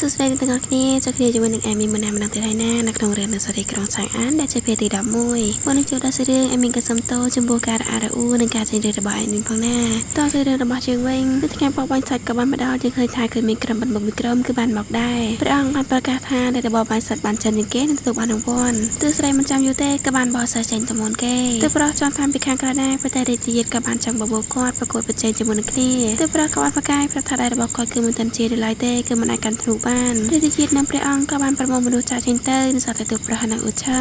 សួស្តីអ្នកទាំងអស់គ្នាចូលគ្នាជាមួយនឹងអេមីម្នាក់ទៀតហើយណានៅក្នុងរឿងនៅសេរីក្រុងសាំងអានដែលជាភាគទី11មុននឹងចូលដល់សេរីរឿងអេមីក៏សូមតបចំពោះការរអាក់រអួលនិងការចេញរឿងរបស់អេមីផងណាតសេរីរឿងរបស់យើងវិញគឺថ្ងៃបបបាញ់សាច់ក៏បានមកដល់យើងឃើញថាគឺមានក្រុមបន្មុខវិក្រមគឺបានមកដែរព្រះអង្គបានប្រកាសថាដែលរបបបាញ់សាច់បានចិនជាងគេនឹងទទួលបានរង្វាន់ទើស្រីមិនចាំយូរទេក៏បានបោះសាច់ចេញទៅមុនគេទើប្រោះចង់តាមពីខាងក្រៅដែរប្រតែរាជជាតិក៏បានចង់បបួលគាត់ប្រកួតប្រជែងជាមួយនឹងគ្នាទើប្រោះក៏បានប្រកាសប្រថាដែររបស់គាត់គឺមិនទាន់ជាឡើយទេគឺមិនអាចកាន់ធ្នូបានរាជជាតិនិងព្រះអង្គក៏បានប្រមូលមនុស្សចាក់ចេញទៅនិងសាកទៅប្រហារនៅអ៊ូឆឹ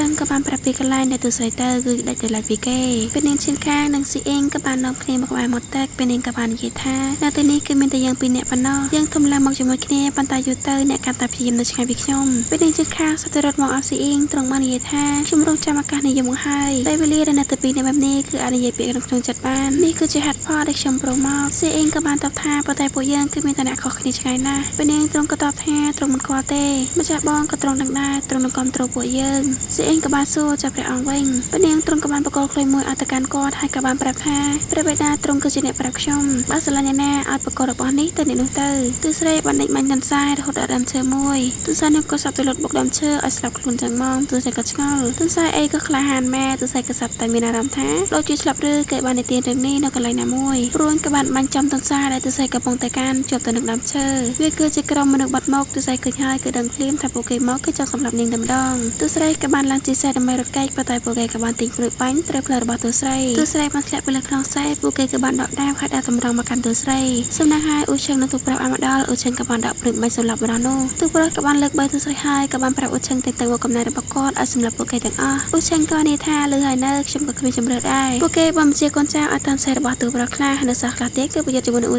ងក៏បានប្រាប់ពីកន្លែងដែលទស្ស័យទៅគឺដាច់ដោយឡែកពីគេពេលនាងឈិនខាងនិងស៊ីអ៊ីងក៏បាននាំគ្នាមកក្បែរមាត់ទឹកពេលនាងក៏បាននិយាយថានៅទីនេះគឺមានតែយើងពីរនាក់ប៉ុណ្ណោះយើងធំឡើងមកជាមួយគ្នាប៉ុន្តែយូរទៅអ្នកកាន់តែព្យាយាមនៅឆ្ងាយពីខ្ញុំពេលនាងឈិនខាងសត្វរត់មកអបស៊ីអ៊ីងត្រង់បាននិយាយថាខ្ញុំរងចាំឱកាសនេះយូរមកហើយពេលវេលាដែលនៅទីពីរនាក់បែបនេះគឺអាចនិយាយពាក្យក្នុងចិត្តបាននេះគឺជាហេតុផលដែលខ្ញុំប្រមកស៊ីអ៊ីងក៏បានតបថាប៉ុន្តែពួកយើងគឺមានតែអ្នកខុសគ្នាឆ្ងាយណាស់ពេលនាងត្រង់ក៏តបថាត្រង់មិនខ្វល់ទេម្ចាស់បងក៏ត្រង់ដឹងដែរត្រង់នឹងគ្រប់គ្រងពួកយើងស៊ីអ៊ីងក៏បានសួរចាប់ព្រះអង្គវិញពេលនាងត្រង់ក៏បានបកលខ្លុយមួយឲ្យទៅកាន់គាត់ហើយក៏បានប្រាប់ថាព្រះបិតាត្រង់គឺជាអ្នកប្រាប់ខ្ញុំបើស្រឡាញ់ណាឲ្យបកលរបស់នេះទៅអ្នកនោះទៅទើស្រីបានដេញបាញ់កាន់ខ្សែរហូតដល់ដើមឈើមួយទើស្រីនឹងក៏សាប់ទៅលុតបុកដើមឈើឲ្យស្លាប់ខ្លួនចឹងមកទើស្រីក៏ឆ្ងល់ទើស្រីអីក៏ក្លាហានម៉ែទើស្រីក៏សាប់តែមានអារម្មណ៍ថាដូចជាស្លាប់ឬគេបាននិទានរឿងនេះនៅកន្លែងណាមួយព្រួយក៏បានបាញ់ចំទន្សាដែលទើស្រីកំពុងតែកាន់ជាប់ទៅនឹងដើមឈើវាគឺជាក្រុមមនុស្សបាត់មកទើស្រីឃើញហើយគឺដឹងភ្លាមថាពួកគេមកគឺចង់សម្លាប់នាងតែម្ដងទើស្រីក៏បានឡើងជិះខ្សែដើម្បីរត់កែកប៉ុន្តែពួកគេក៏បានទិញព្រួយបាញ់ត្រូវផ្លូវរបស់ទើស្រីបានធ្លាក់ទៅលើខ្នងខ្សែពួកគេក៏បានដកដាវហើយដាក់តម្រង់មកកាន់ទើស្រីសំណាងហើយអ៊ូឆឹងនឹងទូប្រាប់ឲ្យមកដល់អ៊ូឆឹងក៏បានដាក់ព្រួយបាញ់សម្លាប់របស់នោះទូប្រាប់ក៏បានលើកបីទើស្រីហើយក៏បានប្រាប់អ៊ូឆឹងទៅមកកំណែរបស់គាត់ឲ្យសម្លាប់ពួកគេទាំងអស់អ៊ូឆឹងក៏និយាយថាលើហើយនៅខ្ញុំក៏គ្មានជំរឿដែរពួកគេបានបញ្ជាកូនចៅឲ្យតាមខ្សែរបស់ទូប្រាប់ខ្លះនៅសោះខ្លះទេគឺប្រយុទ្ធជាមួយនឹងអ៊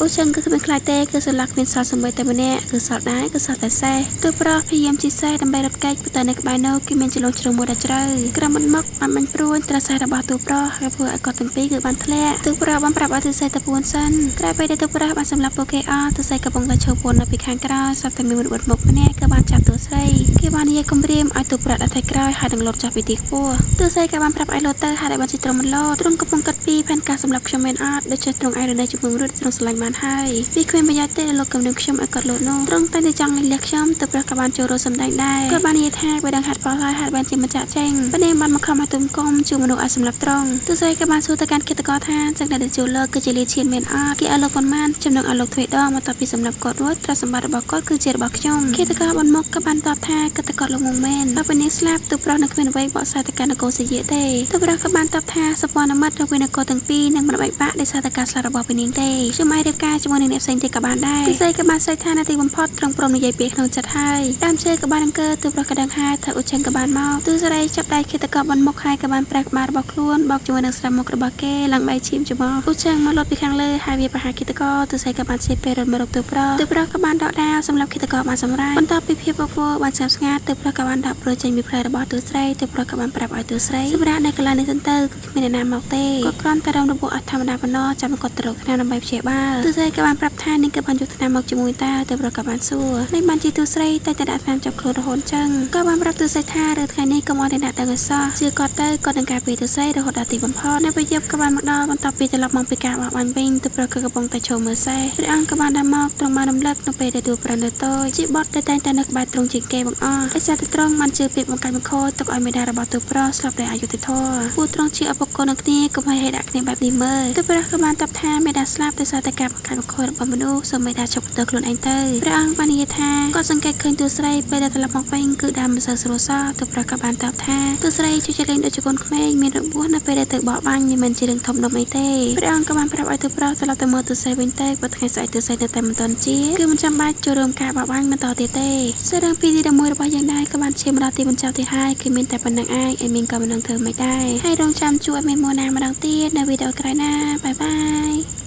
ូឆឹងក៏គ្មានខ្លាចទេគឺសម្លាប់គ្មានសល់សម្បត្តិតែម្នាក់គឺសល់ដែរគឺសល់តែសេះទូប្រាប់ព្យាយាមជិះខ្សែដើម្បីរត់កែកប៉ុន្តែនៅក្បែរនោះគឺមានចលងជ្រុងមួយដ៏ជ្រៅក្រំមិនមកបានបាញ់ព្រួយត្រាសខ្សែរបស់ទូប្រាប់ហើយធ្វើឲ្យគាត់ទាំងពីរគឺបានធ្លាក់ទូប្រាប់បានប្រាប់ឲ្យទើស្រីទៅពួនសិនក្រោយពេលដែលទូប្រាប់បានសម្លាប់ពួកគេអស់ទើស្រីកំពុងតែឈរពួននៅពីខាងក្រោយស្រាប់តែមានមនុស្សមុខម្នាក់ក៏បានចាប់ទើស្រីគេបាននិយាយគំរាមឲ្យទូប្រាប់ដាក់ថៃក្រោយហើយនឹងលោតចុះពីទីខ្ពស់ទើស្រីក៏បានប្រាប់ឲ្យលោតទៅហើយបានជិះត្រង់មិនលោតទ្រង់កំពុងកាត់ពីផែនការសម្លាប់ខ្ញុំមែនអត់ដូច្នេះទ្រង់ឯរនៅជាមួយមនុស្សទ្រង់ស្រឡាញ់បានហើយពីគ្មានប្រយោជន៍ទេលោកកំនឹងខ្ញុំឲ្យគាត់លោតនោះទ្រង់តែចង់លះខ្ញុំទូប្រាប់ក៏បានចូលរត់សម្ដែងដែរគាត់បាននិយាយថាបើដឹងហេតុផលហើយបានជាម្ចាស់ចេញប៉ុន្តែបានមកខំឲ្យទុំគុំជួមនុស្សឲ្យសម្លាប់ទ្រង់ទើស្រីក៏បានសួរទៅកាន់គិតកោថាចឹងដែលជួលោកគឺជាលាឈានមែនអត់គេឲ្យលោកប៉ុន្មានចំណងឲ្យលោកទ្វេដងមកតពីសម្លាប់គាត់រួចទ្រព្យសម្បត្តិរបស់គាត់គឺជារបស់ខ្ញុំគិតកោបានមកក៏បានតបថាគិតកោលោកងងមែនដល់ពេលនេះស្លាប់ទូប្រុសនៅគ្មានអ្វីបកស្រាយទៅកាន់នគរសៀយទេទូប្រុសក៏បានតបថាសពន្ធមិត្តរវាងនគរទាំងពីរនឹងមិនបែកបាក់ដោយសារតែការស្លាប់របស់ពីនាងទេខ្ញុំអាចរៀបការជាមួយនឹងអ្នកផ្សេងទៀតក៏បានដែរទើស្រីក៏បានស្រែកថានៅទីបំផុតត្រង់ព្រមនិយាយពីក្នុងចិត្តហើយដើមឈើក៏បានអង្គើទូប្រុសក៏ដឹងហើយថាអ៊ូឆឹងក៏បានមកទើស្រីចាប់ដៃគិតកោបានមកហើយក៏បានប្រែក្បាលរបស់ខ្លួនបោកជាមួយនឹងស្រាមុខរបស់គេឡើងបែកឈាមច្បងអ៊ូឆឹងមកលុតពីខាងលើហើយវាប្រហារគិតកោទើស្រីក៏បានជិះពេលរត់មករកទូប្រុសក៏បានដកដាវសម្រាប់គិតកោបានសម្រេចបន្ទាប់ពីភាពវឹកវរបានស្ងាត់ស្ងាត់ទូប្រុសក៏បានដាក់ព្រួយចេញពីផ្លូវរបស់ទូស្រីទូប្រុសក៏បានប្រាប់ឲ្យទូស្រីសម្រាប់នៅកន្លែងនេះសិនទៅគឺគ្មានអ្នកណាមកទេគាត់គ្រាន់តែរំលងអត់ធម្មតាប៉ុណ្ណោះចាំគាត់ទៅរកថ្នាំដើម្បីព្យាបាលទូស្រីក៏បានប្រាប់ថានាងក៏បានយកថ្នាំមកជាមួយតាទូប្រុសក៏បានសួរនេះបានជាទូស្រីតែដាក់ថ្នាំចាប់ខ្លួនរហូតចឹងក៏បានប្រាប់ទូស្រីថាឬថ្ងៃនេះកុំឲ្យអ្នកដឹងឲ្យសោះជឿគាត់ទៅគាត់នឹងការពារទូស្រីរហូតដល់ទីបំផុតនៅពេលយប់ក៏បានមកដល់បន្ទាប់ពីត្រឡប់មកពីការបោះបាញ់វិញទូប្រុសក៏កំពុងតែឈរមើលសេះព្រះអង្គក៏បានដល់មកត្រង់បានរំលឹកនៅពេលដែលទូប្រុសនៅតូចជាបត់តែតែនៅក្បែរទ្រង់ជាងគេបង្អស់ដោយសារតែទ្រង់បានជឿពាក្យបង្កាច់បង្ខូចទុកឲ្យមេដារបស់ទូប្រុសស្លាប់ដោយអយុត្តិធម៌ពួកទ្រង់ជាឪពុកកូននឹងគ្នាកុំឲ្យហេតុដាក់គ្នាបែបនេះមើលទូប្រុសក៏បានតបថាមេដាស្លាប់ដោយសារតែការបង្កាច់បង្ខូចរបស់មនុស្សសូមមេដាឈប់ទៅខ្លួនឯងទៅព្រះអង្គបាននិយាយថាគាត់សង្កេតឃើញទូស្រីពេលដែលត្រឡប់មកវិញគឺដើមមិនសូវស្រួលសោះទូប្រុសក៏បានតបថាទូស្រីជួយលេងដូចជាកូនក្មេងមានរបួសនៅពេលដែលទៅបោះបាញ់មិនជារឿងធំដុំអីទេព្រះអង្គក៏បានប្រាប់ឲ្យទូប្រុសត្រឡប់ទៅមើលទូស្រីវិញទៅបើថ្ងៃស្អែកទូស្រីនៅតែមិនទាន់ជាគឺមិនចាំបាច់ចូលរួមការបោះបាញ់បន្តទៀតទេសាររឿងពីទី11របស់យើងដែរក៏បានឈានមកដល់ទីបញ្ចប់ទៀតហើយគឺមានតែប៉ុណ្្នឹងឯងអេមីងក៏មិននឹងធ្វើមិនដែរហើយរងចាំជួបអេមីងមួណាម្ដងទៀតនៅវីដេអូក្រោយណាបាយបាយ